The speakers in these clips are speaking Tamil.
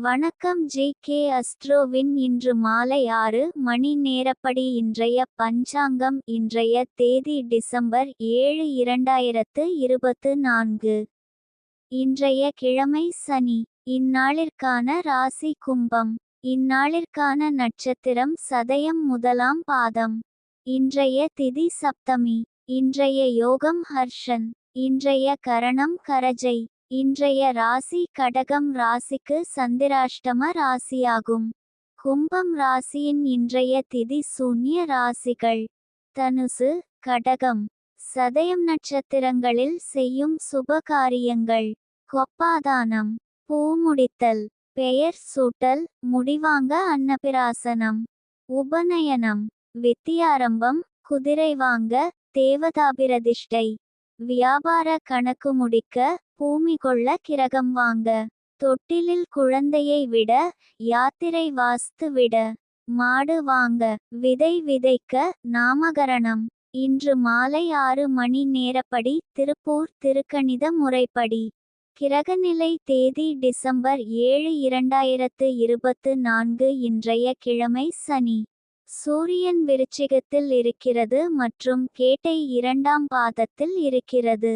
வணக்கம் ஜி.கே. அஸ்ட்ரோவின் இன்று மாலை 6 மணி நேரப்படி இன்றைய பஞ்சாங்கம். இன்றைய தேதி டிசம்பர் 7 2024. இன்றைய கிழமை சனி. இந்நாளிற்கான ராசி கும்பம். இந்நாளிற்கான நட்சத்திரம் சதயம் முதலாம் பாதம். இன்றைய திதி சப்தமி. இன்றைய யோகம் ஹர்ஷன். இன்றைய கரணம் கரஜை. இன்றைய ராசி கடகம் ராசிக்கு சந்திராஷ்டம ராசியாகும். கும்பம் ராசியின் இன்றைய திதி சூன்ய ராசிகள் தனுசு, கடகம், சதயம் நட்சத்திரங்களில் செய்யும் சுப காரியங்கள்: கொப்பாதானம், பூமுடித்தல், பெயர் சூட்டல், முடிவாங்க அன்னபிராசனம், உபநயனம், வித்தியாரம்பம், குதிரை வாங்க, தேவதாபிரதிஷ்டை, வியாபார கணக்கு முடிக்க, பூமி கொள்ள கிரகம் வாங்க, தொட்டிலில் குழந்தையை விட, யாத்திரை வாஸ்து விட, மாடு வாங்க, விதை விதைக்க, நாமகரணம். இன்று மாலை 6 மணி நேரப்படி திருப்பூர் திருக்கணித முறைப்படி. கிரகநிலை தேதி டிசம்பர் 7 2024. இன்றைய கிழமை சனி. சூரியன் விருச்சிகத்தில் இருக்கிறது மற்றும் கேட்டை 2ஆம் பாதத்தில் இருக்கிறது.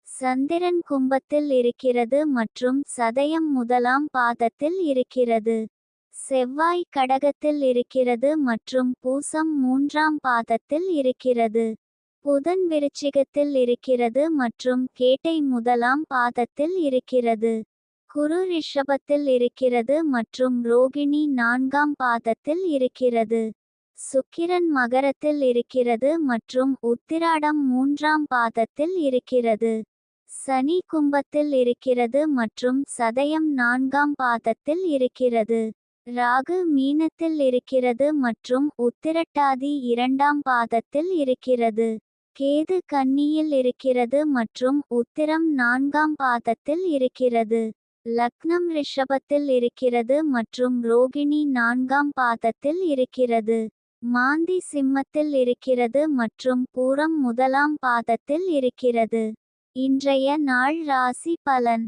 சந்திரன் கும்பத்தில் இருக்கிறது மற்றும் சதயம் முதலாம் பாதத்தில் இருக்கிறது. செவ்வாய் கடகத்தில் இருக்கிறது மற்றும் பூசம் 3ஆம் பாதத்தில் இருக்கிறது. புதன் விருச்சிகத்தில் இருக்கிறது மற்றும் கேட்டை முதலாம் பாதத்தில் இருக்கிறது. குரு ரிஷபத்தில் இருக்கிறது மற்றும் ரோகிணி 4ஆம் பாதத்தில் இருக்கிறது. சுக்கிரன் மகரத்தில் இருக்கிறது மற்றும் உத்திராடம் 3ஆம் பாதத்தில் இருக்கிறது. சனி கும்பத்தில் இருக்கிறது மற்றும் சதயம் 4ஆம் பாதத்தில் இருக்கிறது. ராகு மீனத்தில் இருக்கிறது மற்றும் உத்திரட்டாதி 2ஆம் பாதத்தில் இருக்கிறது. கேது கன்னியில் இருக்கிறது மற்றும் உத்திரம் 4ஆம் பாதத்தில் இருக்கிறது. லக்னம் ரிஷபத்தில் இருக்கிறது மற்றும் ரோகிணி 4ஆம் பாதத்தில் இருக்கிறது. மாந்தி சிம்மத்தில் இருக்கிறது மற்றும் பூரம் முதலாம் பாதத்தில் இருக்கிறது. இன்றைய நாள் ராசி பலன்.